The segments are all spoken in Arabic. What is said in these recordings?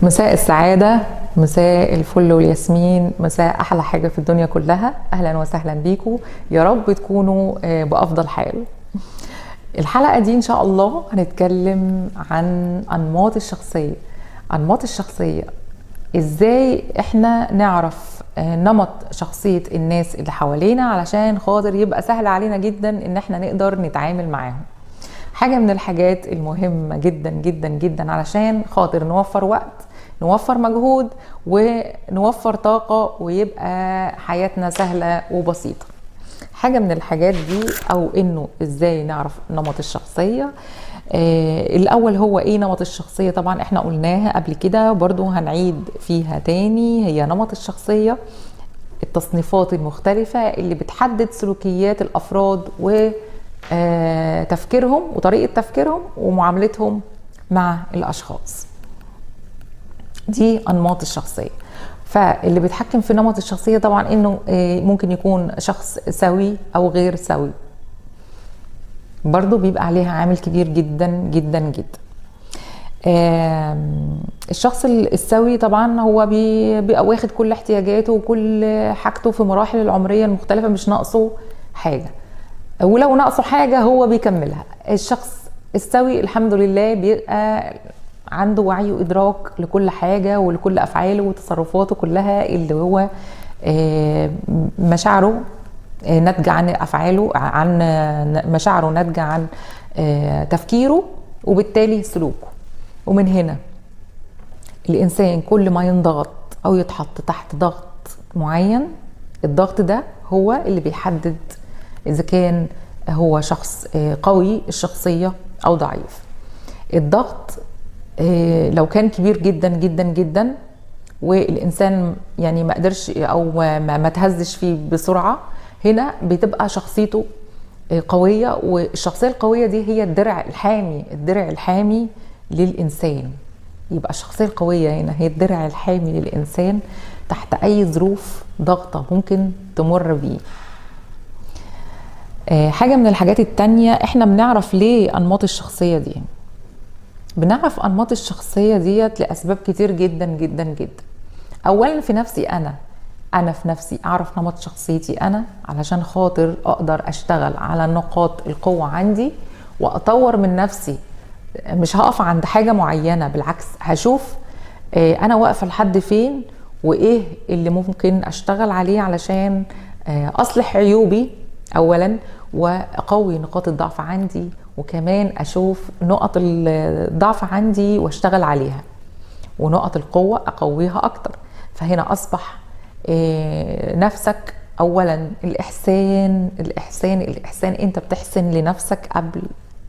مساء السعادة، مساء الفل والياسمين، مساء أحلى حاجة في الدنيا كلها. أهلا وسهلا بيكم، يا رب تكونوا بأفضل حال. الحلقة دي إن شاء الله هنتكلم عن أنماط الشخصية. أنماط الشخصية إزاي إحنا نعرف نمط شخصية الناس اللي حوالينا علشان خاطر يبقى سهل علينا جدا إن إحنا نقدر نتعامل معاهم. حاجة من الحاجات المهمة جدا جدا جدا علشان خاطر نوفر وقت، نوفر مجهود، ونوفر طاقة، ويبقى حياتنا سهلة وبسيطة. حاجة من الحاجات دي أو إنه إزاي نعرف نمط الشخصية. الأول هو إيه نمط الشخصية؟ طبعا إحنا قلناها قبل كده، برضو هنعيد فيها تاني. هي نمط الشخصية التصنيفات المختلفة اللي بتحدد سلوكيات الأفراد تفكيرهم وطريقة تفكيرهم ومعاملتهم مع الأشخاص. دي أنماط الشخصية. فاللي بيتحكم في نمط الشخصية طبعا إنه ممكن يكون شخص سوي أو غير سوي، برضو بيبقى عليها عامل كبير جدا جدا جدا. الشخص السوي طبعا هو بيبقى واخد كل احتياجاته وكل حاجته في مراحل العمرية المختلفة، مش ناقصه حاجة، ولو ناقصه حاجة هو بيكملها. الشخص السوي الحمد لله بيبقى عنده وعي وإدراك لكل حاجة ولكل أفعاله وتصرفاته كلها، اللي هو مشاعره ناتجة عن أفعاله، عن مشاعره ناتجة عن تفكيره وبالتالي سلوكه. ومن هنا الإنسان كل ما ينضغط أو يتحط تحت ضغط معين، الضغط ده هو اللي بيحدد إذا كان هو شخص قوي الشخصية أو ضعيف. الضغط لو كان كبير جدا جدا جدا والإنسان يعني ما قدرش أو ما تهزش فيه بسرعة، هنا بتبقى شخصيته قوية. والشخصية القوية دي هي الدرع الحامي، الدرع الحامي للإنسان. يبقى الشخصية القوية هنا هي الدرع الحامي للإنسان تحت أي ظروف ضغطة ممكن تمر بيه. حاجة من الحاجات التانية، احنا بنعرف ليه أنماط الشخصية دي. بنعرف أنماط الشخصية ديت لأسباب كتير جدا جدا جدا. أولا في نفسي أنا في نفسي أعرف نمط شخصيتي أنا علشان خاطر أقدر أشتغل على نقاط القوة عندي وأطور من نفسي. مش هقف عند حاجة معينة، بالعكس هشوف أنا واقفة لحد فين وإيه اللي ممكن أشتغل عليه علشان أصلح عيوبي أولا، وأقوي نقاط الضعف عندي، وكمان أشوف نقط الضعف عندي واشتغل عليها، ونقط القوة أقويها أكتر. فهنا أصبح نفسك أولا. الإحسان الإحسان الإحسان، أنت بتحسن لنفسك قبل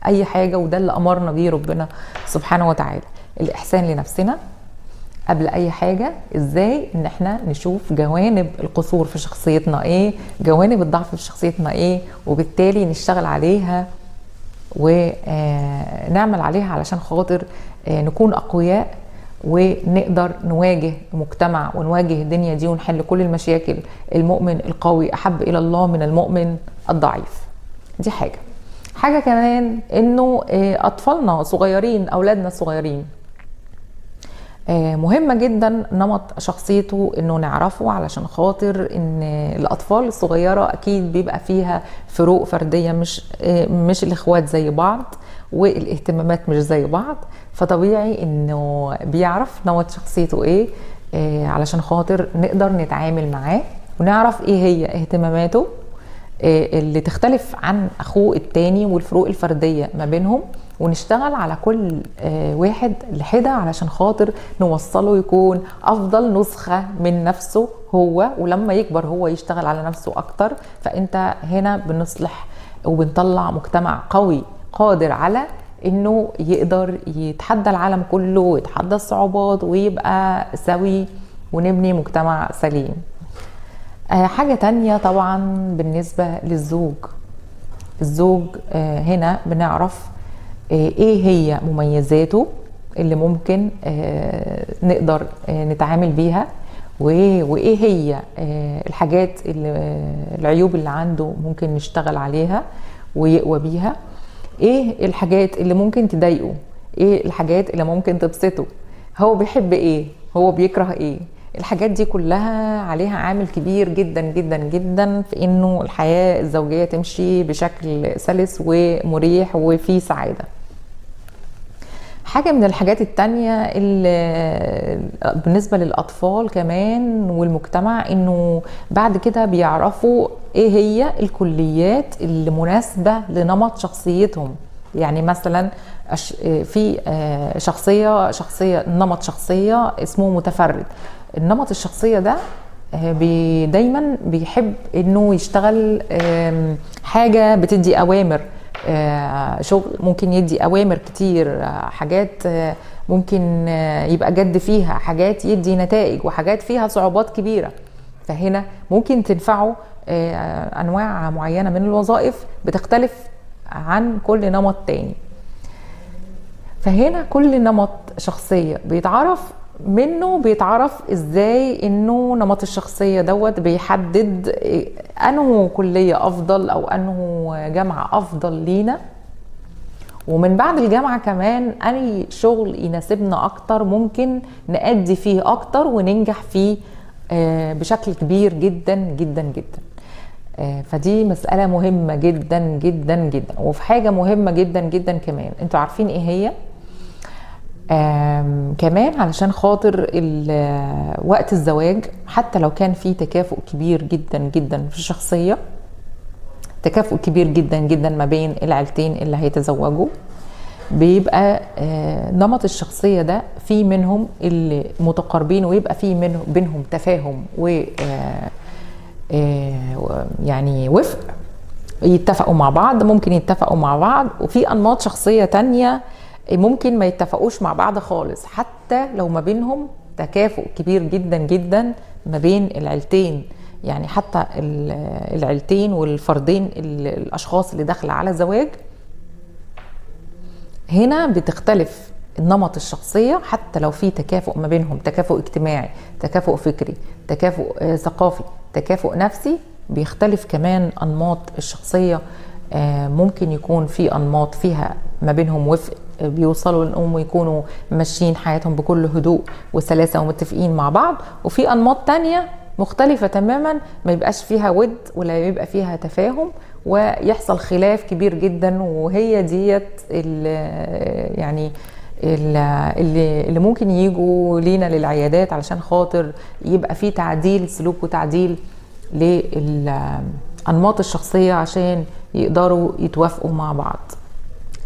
أي حاجة، وده اللي أمرنا بيه ربنا سبحانه وتعالى، الإحسان لنفسنا قبل أي حاجة. إزاي؟ إن احنا نشوف جوانب القصور في شخصيتنا إيه، جوانب الضعف في شخصيتنا إيه، وبالتالي نشتغل عليها ونعمل عليها علشان خاطر نكون أقوياء ونقدر نواجه المجتمع ونواجه الدنيا دي ونحل كل المشاكل. المؤمن القوي أحب إلى الله من المؤمن الضعيف. دي حاجة كمان إنه أطفالنا صغيرين، أولادنا صغيرين، مهمة جدا نمط شخصيته انه نعرفه، علشان خاطر ان الاطفال الصغيرة اكيد بيبقى فيها فروق فردية، مش الاخوات زي بعض والاهتمامات مش زي بعض. فطبيعي انه بيعرف نمط شخصيته ايه علشان خاطر نقدر نتعامل معاه ونعرف ايه هي اهتماماته اللي تختلف عن اخوه التاني والفروق الفردية ما بينهم، ونشتغل على كل واحد لحدة علشان خاطر نوصله يكون أفضل نسخة من نفسه هو، ولما يكبر هو يشتغل على نفسه أكتر. فأنت هنا بنصلح وبنطلع مجتمع قوي قادر على إنه يقدر يتحدى العالم كله ويتحدى الصعوبات ويبقى سوي ونبني مجتمع سليم. حاجة تانية طبعا بالنسبة الزوج هنا بنعرف ايه هي مميزاته اللي ممكن نقدر نتعامل بيها، وايه هي الحاجات العيوب اللي عنده ممكن نشتغل عليها ويقوى بيها، ايه الحاجات اللي ممكن تضايقه، ايه الحاجات اللي ممكن تبسطه. هو بيحب ايه، هو بيكره ايه. الحاجات دي كلها عليها عامل كبير جدا جدا جدا في انه الحياة الزوجية تمشي بشكل سلس ومريح وفي سعادة. حاجة من الحاجات التانية اللي بالنسبة للأطفال كمان والمجتمع، إنه بعد كده بيعرفوا إيه هي الكليات اللي مناسبة لنمط شخصيتهم. يعني مثلا في شخصية نمط شخصية اسمه متفرد. النمط الشخصية ده دايما بيحب إنه يشتغل حاجة بتدي أوامر، شغل ممكن يدي اوامر كتير، حاجات ممكن يبقى جد فيها، حاجات يدي نتائج، وحاجات فيها صعوبات كبيرة. فهنا ممكن تنفعه انواع معينة من الوظائف بتختلف عن كل نمط تاني. فهنا كل نمط شخصية بيتعرف ازاي انه نمط الشخصية دوت بيحدد انه كلية افضل او انه جامعة افضل لينا، ومن بعد الجامعة كمان اي شغل يناسبنا اكتر ممكن نأدي فيه اكتر وننجح فيه بشكل كبير جدا جدا جدا. فدي مسألة مهمة جدا جدا جدا. وفي حاجة مهمة جدا جدا كمان، انتوا عارفين ايه هي؟ كمان علشان خاطر وقت الزواج، حتى لو كان في تكافؤ كبير جدا جدا في الشخصية، تكافؤ كبير جدا جدا ما بين العيلتين اللي هيتزوجوا، بيبقى نمط الشخصية ده في منهم اللي متقاربين ويبقى في بينهم تفاهم و يعني وفق، يتفقوا مع بعض، ممكن يتفقوا مع بعض. وفي أنماط شخصية تانية ممكن ما يتفقوش مع بعض خالص، حتى لو ما بينهم تكافؤ كبير جدا جدا ما بين العيلتين. يعني حتى العيلتين والفردين الأشخاص اللي داخله على زواج، هنا بتختلف نمط الشخصية حتى لو في تكافؤ ما بينهم، تكافؤ اجتماعي، تكافؤ فكري، تكافؤ ثقافي، تكافؤ نفسي. بيختلف كمان أنماط الشخصية. ممكن يكون في أنماط فيها ما بينهم وفق، بيوصلوا لأنهم يكونوا ماشيين حياتهم بكل هدوء وسلاسة ومتفقين مع بعض، وفي أنماط تانية مختلفة تماما ما يبقاش فيها ود ولا يبقى فيها تفاهم ويحصل خلاف كبير جدا. وهي ديت يعني اللي ممكن يجوا لينا للعيادات علشان خاطر يبقى في تعديل سلوك وتعديل للأنماط الشخصية عشان يقدروا يتوافقوا مع بعض.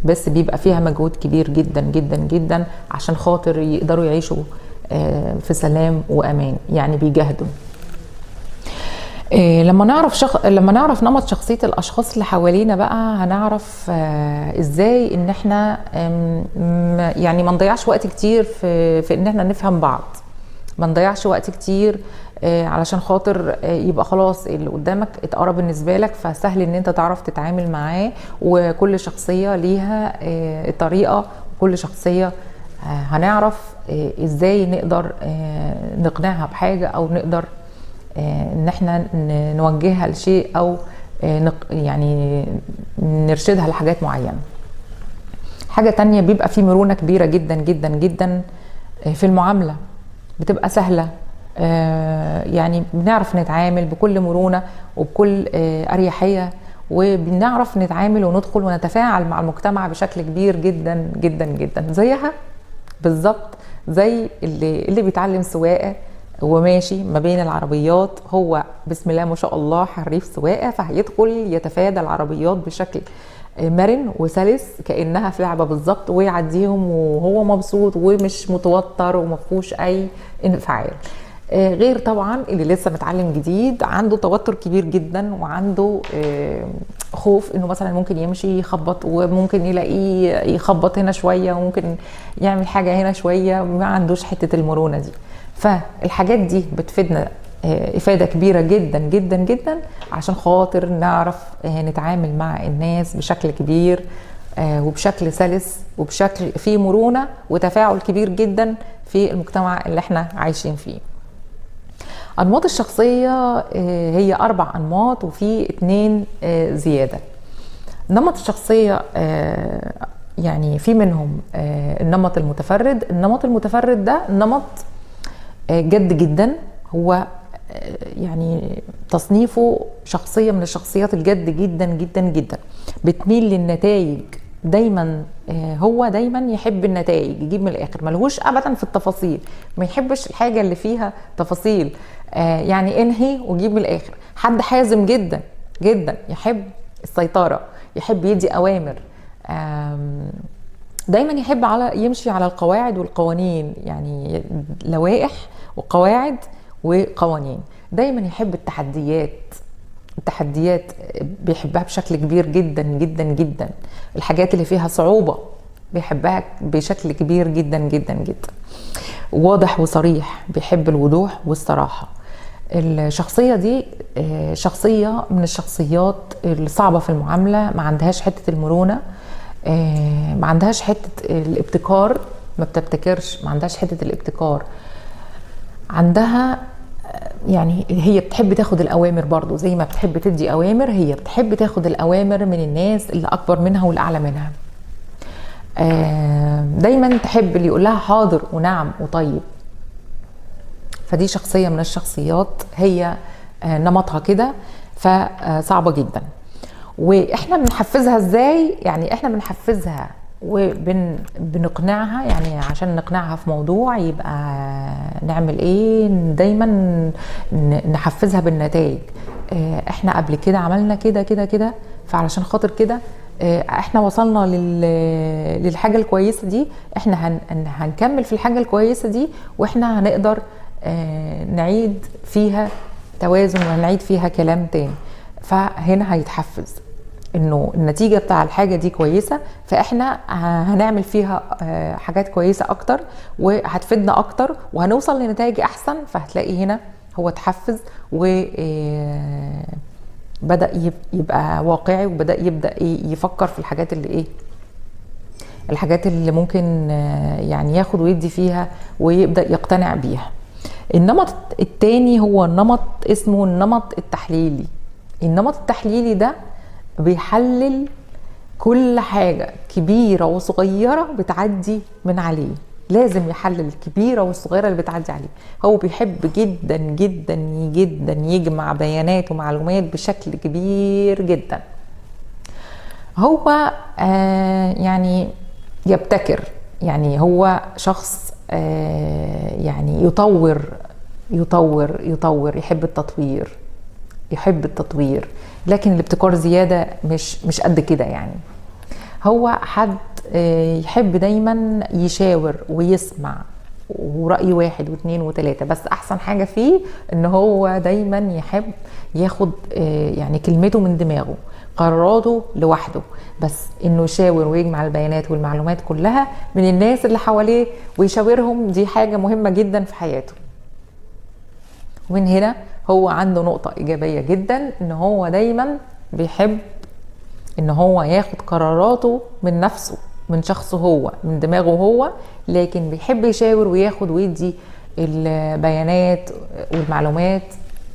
بس بيبقى فيها مجهود كبير جدا جدا جدا عشان خاطر يقدروا يعيشوا في سلام وأمان، يعني بيجاهدوا. لما نعرف نمط شخصية الأشخاص اللي حوالينا بقى، هنعرف إزاي إن إحنا يعني ما نضيعش وقت كتير في إن إحنا نفهم بعض، ما نضيعش وقت كتير علشان خاطر يبقى خلاص اللي قدامك اتقرب بالنسبة لك، فسهل إن أنت تعرف تتعامل معاه. وكل شخصية ليها الطريقة، وكل شخصية هنعرف إزاي نقدر نقنعها بحاجة، أو نقدر ان احنا نوجهها لشيء، او يعني نرشدها لحاجات معينة. حاجة تانية، بيبقى في مرونة كبيرة جدا جدا جدا في المعاملة، بتبقى سهلة. يعني بنعرف نتعامل بكل مرونة وبكل أريحية، وبنعرف نتعامل وندخل ونتفاعل مع المجتمع بشكل كبير جدا جدا جدا. زيها بالظبط زي اللي بيتعلم سواقة وماشي ما بين العربيات، هو بسم الله ما شاء الله حريف سواقة، فهيدخل يتفادى العربيات بشكل مرن وسلس كأنها في لعبة بالظبط، ويعديهم وهو مبسوط ومش متوتر ومفهوش أي انفعال. غير طبعا اللي لسه متعلم جديد عنده توتر كبير جدا، وعنده خوف انه مثلا ممكن يمشي يخبط، وممكن يلاقيه يخبط هنا شوية، وممكن يعمل حاجة هنا شوية، ما عندوش حتة المرونة دي. فالحاجات دي بتفيدنا إفادة كبيرة جدا جدا جدا عشان خاطر نعرف نتعامل مع الناس بشكل كبير وبشكل سلس وبشكل فيه مرونة وتفاعل كبير جدا في المجتمع اللي احنا عايشين فيه. أنماط الشخصية هي 4 أنماط وفي 2 زيادة. نمط الشخصية يعني في منهم النمط المتفرد. النمط المتفرد ده نمط جد جدا، هو يعني تصنيفه شخصية من الشخصيات الجد جدا جدا جدا، بتميل للنتائج دايما. هو دايما يحب النتائج، يجيب من الاخر، ملهوش ابدا في التفاصيل، ما يحبش الحاجة اللي فيها تفاصيل، يعني انهي وجيب من الاخر. حد حازم جدا جدا، يحب السيطرة، يحب يدي اوامر، دايما يحب يمشي على القواعد والقوانين، يعني لوائح وقواعد وقوانين. دايما يحب التحديات بيحبها بشكل كبير جدا جدا جدا. الحاجات اللي فيها صعوبة بيحبها بشكل كبير جدا جدا جدا. واضح وصريح، بيحب الوضوح والصراحة. الشخصية دي شخصية من الشخصيات الصعبة في المعاملة، ما عندهاش حتة المرونة، ما عندهاش حتة الابتكار، ما بتبتكرش، ما عندهاش حتة الابتكار. عندها يعني هي بتحب تاخد الأوامر برضو، زي ما بتحب تدي أوامر، هي بتحب تاخد الأوامر من الناس اللي أكبر منها والأعلى منها. دايما تحب اللي يقول لها حاضر ونعم وطيب. فدي شخصية من الشخصيات هي نمطها كده، فصعبة جدا. واحنا بنحفزها ازاي؟ يعني احنا بنحفزها وبنقنعها، يعني عشان نقنعها في موضوع يبقى نعمل ايه؟ دايما نحفزها بالنتائج. احنا قبل كده عملنا كده كده كده، فعلشان خاطر كده احنا وصلنا للحاجة الكويسة دي، احنا هنكمل في الحاجة الكويسة دي، واحنا هنقدر نعيد فيها توازن وهنعيد فيها كلام تاني. فهنا هيتحفز انه النتيجة بتاع الحاجة دي كويسة، فاحنا هنعمل فيها حاجات كويسة اكتر وهتفيدنا اكتر وهنوصل لنتائج احسن. فهتلاقي هنا هو تحفز وبدأ يبقى واقعي، وبدأ يبدأ يفكر في الحاجات اللي ايه، الحاجات اللي ممكن يعني ياخد ويدي فيها ويبدأ يقتنع بيها. النمط التاني هو النمط اسمه النمط التحليلي. النمط التحليلي ده بيحلل كل حاجة كبيرة وصغيرة بتعدي من عليه، لازم يحلل الكبيرة والصغيرة اللي بتعدي عليه. هو بيحب جدا جدا جدا يجمع بيانات ومعلومات بشكل كبير جدا. هو يعني يبتكر، يعني هو شخص يعني يطور، يحب التطوير، لكن الابتكار زيادة مش قد كده. يعني هو حد يحب دايما يشاور ويسمع، ورأي واحد واثنين وثلاثة، بس احسن حاجة فيه ان هو دايما يحب ياخد يعني كلمته من دماغه، قراراته لوحده، بس انه يشاور ويجمع البيانات والمعلومات كلها من الناس اللي حواليه ويشاورهم، دي حاجة مهمة جدا في حياته. ومن هنا هو عنده نقطة إيجابية جدا، إن هو دايما بيحب إن هو ياخد قراراته من نفسه، من شخصه هو، من دماغه هو، لكن بيحب يشاور وياخد ويدي البيانات والمعلومات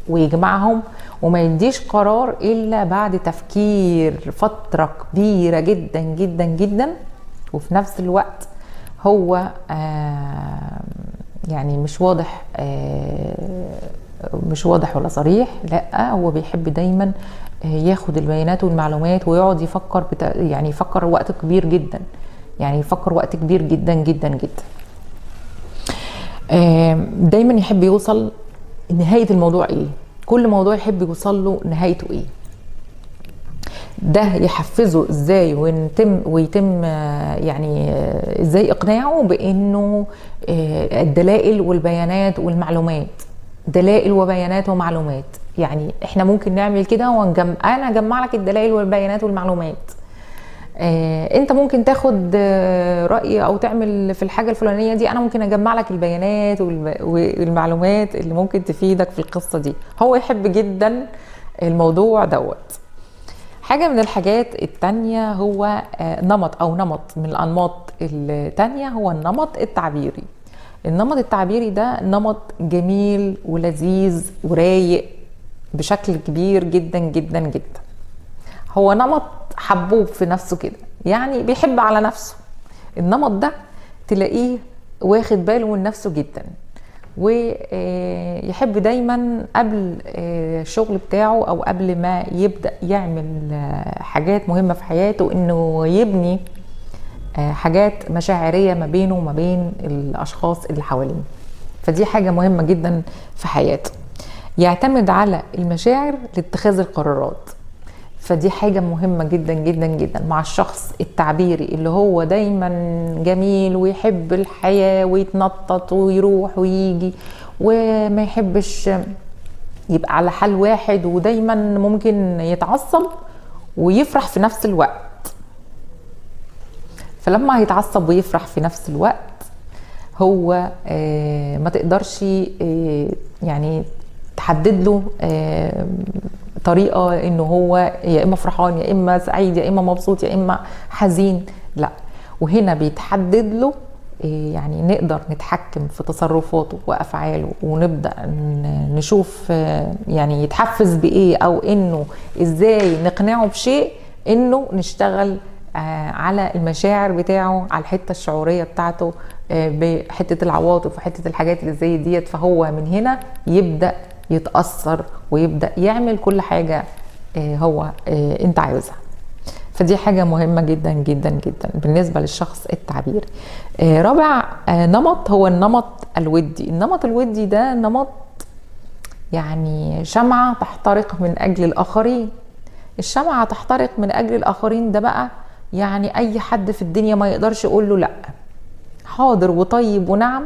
ويجمعهم، وما يديش قرار إلا بعد تفكير فترة كبيرة جدا جدا جدا. وفي نفس الوقت هو يعني مش واضح ولا صريح، لا، هو بيحب دايما ياخد البيانات والمعلومات ويقعد يفكر يعني يفكر وقت كبير جدا، يعني يفكر وقت كبير جدا جدا جدا. دايما يحب يوصل نهاية الموضوع ايه، كل موضوع يحب يوصل له نهايته ايه. ده يحفزه ازاي ويتم يعني ازاي اقناعه بانه الدلائل والبيانات والمعلومات، دلائل وبيانات ومعلومات. يعني احنا ممكن نعمل كده انا اجمع لك الدلائل والبيانات والمعلومات، انت ممكن تاخد رأي او تعمل في الحاجة الفلانية دي، انا ممكن اجمع لك البيانات والمعلومات اللي ممكن تفيدك في القصة دي. هو يحب جدا الموضوع دوت. حاجة من الحاجات التانية هو نمط من الأنماط التانية هو النمط التعبيري. النمط التعبيري ده نمط جميل ولذيذ ورايق بشكل كبير جدا جدا جدا. هو نمط حبوب في نفسه كده، يعني بيحب على نفسه. النمط ده تلاقيه واخد باله من نفسه جدا، ويحب دايما قبل الشغل بتاعه او قبل ما يبدأ يعمل حاجات مهمة في حياته انه يبني حاجات مشاعرية ما بينه وما بين الاشخاص اللي حواليه. فدي حاجة مهمة جدا في حياته. يعتمد على المشاعر لاتخاذ القرارات، فدي حاجة مهمة جدا جدا جدا مع الشخص التعبيري اللي هو دايما جميل ويحب الحياة ويتنطط ويروح ويجي، وما يحبش يبقى على حال واحد، ودايما ممكن يتعصب ويفرح في نفس الوقت. فلما هيتعصب ويفرح في نفس الوقت هو ما تقدرش يعني تحدد له طريقة انه هو يا اما فرحان يا اما سعيد يا اما مبسوط يا اما حزين، لا. وهنا بيتحدد له يعني نقدر نتحكم في تصرفاته وافعاله، ونبدأ نشوف يعني يتحفز بايه، او انه ازاي نقنعه بشيء، انه نشتغل على المشاعر بتاعه، على الحتة الشعورية بتاعته، بحتة العواطف وحتة الحاجات اللي زي ديت. فهو من هنا يبدأ يتأثر ويبدأ يعمل كل حاجة هو انت عايزها. فدي حاجة مهمة جدا جدا جدا بالنسبة للشخص التعبيري. رابع نمط هو النمط الودي. النمط الودي ده نمط يعني شمعة تحترق من أجل الآخرين. الشمعة تحترق من أجل الآخرين ده بقى يعني أي حد في الدنيا ما يقدرش يقول له لأ، حاضر وطيب ونعم،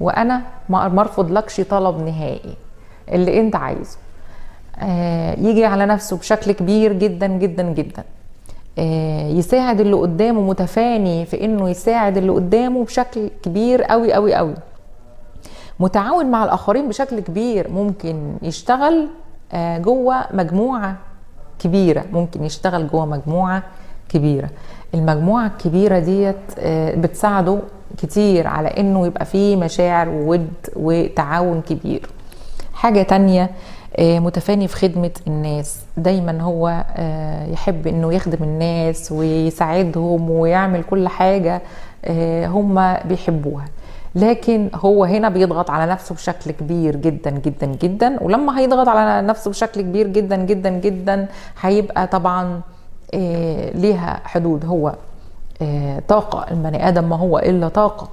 وأنا ما مرفض لكش طلب نهائي اللي انت عايزه. يجي على نفسه بشكل كبير جدا جدا جدا، يساعد اللي قدامه، متفاني في انه يساعد اللي قدامه بشكل كبير قوي قوي قوي، متعاون مع الاخرين بشكل كبير. ممكن يشتغل جوه مجموعة كبيرة، ممكن يشتغل جوه مجموعة كبيرة. المجموعة الكبيرة ديت بتساعده كتير على انه يبقى فيه مشاعر وود وتعاون كبير. حاجة تانية متفاني في خدمة الناس، دايما هو يحب انه يخدم الناس ويساعدهم ويعمل كل حاجة هم بيحبوها، لكن هو هنا بيضغط على نفسه بشكل كبير جدا جدا جدا. ولما هيضغط على نفسه بشكل كبير جدا جدا جدا هيبقى طبعا ليها حدود. هو طاقة البني آدم ما هو إلا طاقة،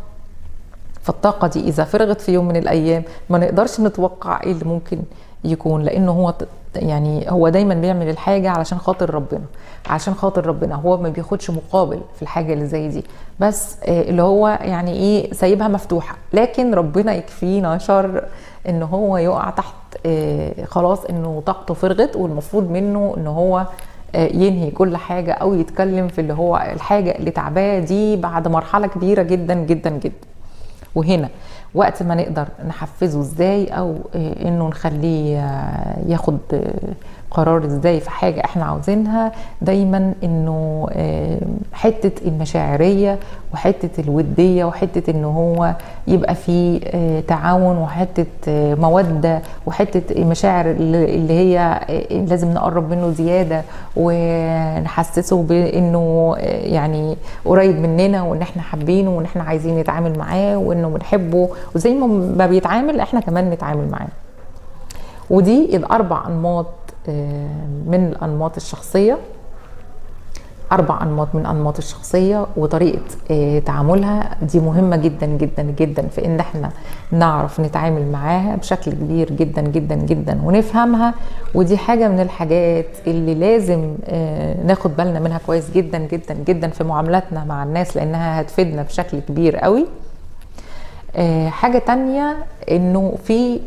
فالطاقة دي إذا فرغت في يوم من الأيام ما نقدرش نتوقع إيه اللي ممكن يكون، لأنه هو يعني هو دايما بيعمل الحاجة علشان خاطر ربنا، عشان خاطر ربنا. هو ما بياخدش مقابل في الحاجة اللي زي دي، بس اللي هو يعني إيه سايبها مفتوحة، لكن ربنا يكفينا شر إنه هو يقع تحت خلاص إنه طاقته فرغت، والمفروض منه إنه هو ينهي كل حاجة أو يتكلم في اللي هو الحاجة اللي تعباه دي بعد مرحلة كبيرة جدا جدا جدا. وهنا وقت ما نقدر نحفزه ازاي، او انه نخليه ياخد قرار ازاي في حاجة احنا عاوزينها، دايما انه حتة المشاعرية وحتة الودية وحتة انه هو يبقى فيه تعاون وحتة مودة وحتة المشاعر اللي هي لازم نقرب منه زيادة ونحسسه بانه يعني قريب مننا وان احنا حابينه وان احنا عايزين نتعامل معاه وانه بنحبه، وزي ما بيتعامل احنا كمان نتعامل معاه. ودي الأربع أنماط من الأنماط الشخصية، 4 أنماط من أنماط الشخصية، وطريقة تعاملها دي مهمة جدا جدا جدا في إن احنا نعرف نتعامل معاها بشكل كبير جدا جدا جدا ونفهمها. ودي حاجة من الحاجات اللي لازم ناخد بالنا منها كويس جدا جدا جدا في معاملاتنا مع الناس، لأنها هتفيدنا بشكل كبير قوي. حاجة تانية إنه في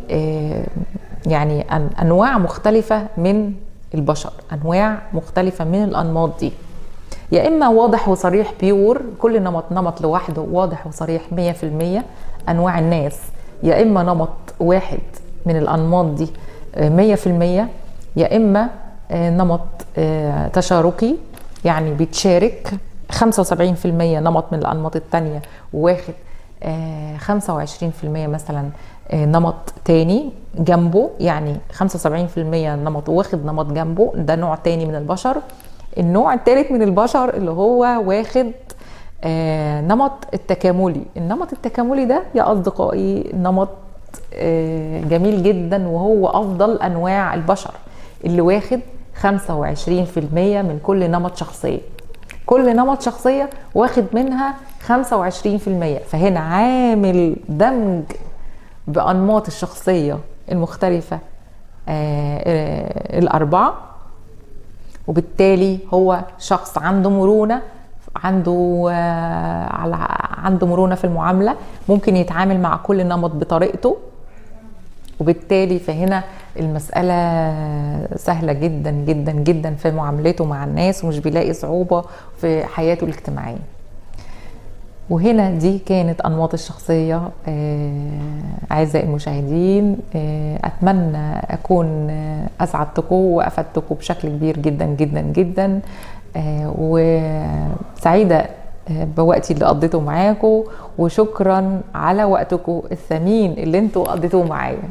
يعني أنواع مختلفة من البشر، أنواع مختلفة من الأنماط دي، يا إما واضح وصريح بيور، كل نمط لوحده واضح وصريح 100% أنواع الناس، يا إما نمط واحد من الأنماط دي 100%، يا إما نمط تشاركي يعني بيتشارك 75% نمط من الأنماط التانية وواخد 25% مثلا نمط تاني جنبه، يعني 75% نمط واخد نمط جنبه، ده نوع تاني من البشر. النوع الثالث من البشر اللي هو واخد نمط التكاملي. النمط التكاملي ده يا أصدقائي نمط جميل جدا، وهو أفضل أنواع البشر، اللي واخد 25% من كل نمط شخصية. كل نمط شخصية واخد منها 25%. فهنا عامل دمج بأنماط الشخصية المختلفة الأربعة، وبالتالي هو شخص عنده مرونة، عنده مرونة في المعاملة، ممكن يتعامل مع كل نمط بطريقته، وبالتالي فهنا المسألة سهلة جدا جدا جدا في معاملته مع الناس، ومش بيلاقي صعوبة في حياته الاجتماعية. وهنا دي كانت أنماط الشخصية. أعزائي المشاهدين، أتمنى أكون أسعدتكم وأفدتكم بشكل كبير جدا جدا جدا، وسعيدة بوقتي اللي قضيته معاكم، وشكرا على وقتكم الثمين اللي انتوا قضيتوه معايا.